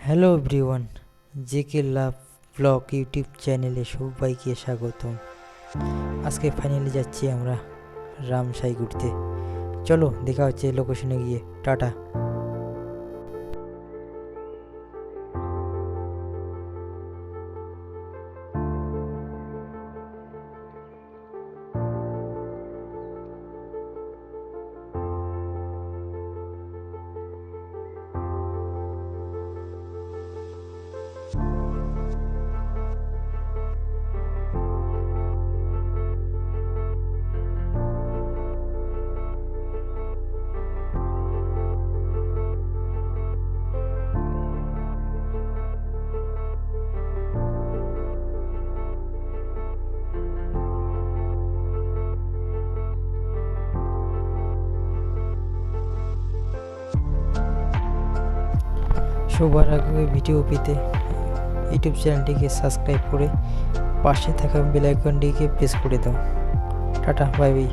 Hello everyone, JK লাভ blog YouTube চ্যানেলে সবাইকে স্বাগতম। আজকে ফাইনালি যাচ্ছি আমরা রামসাই ঘুরতে। চলো দেখা হচ্ছে লোকেশনে গিয়ে। টাটা। সবার আগে ভিডিও পেতে ইউটিউব চ্যানেলটিকে সাবস্ক্রাইব করে পাশে থাকা বেল আইকনটিকে প্রেস করে দাও। Tata, bye bye.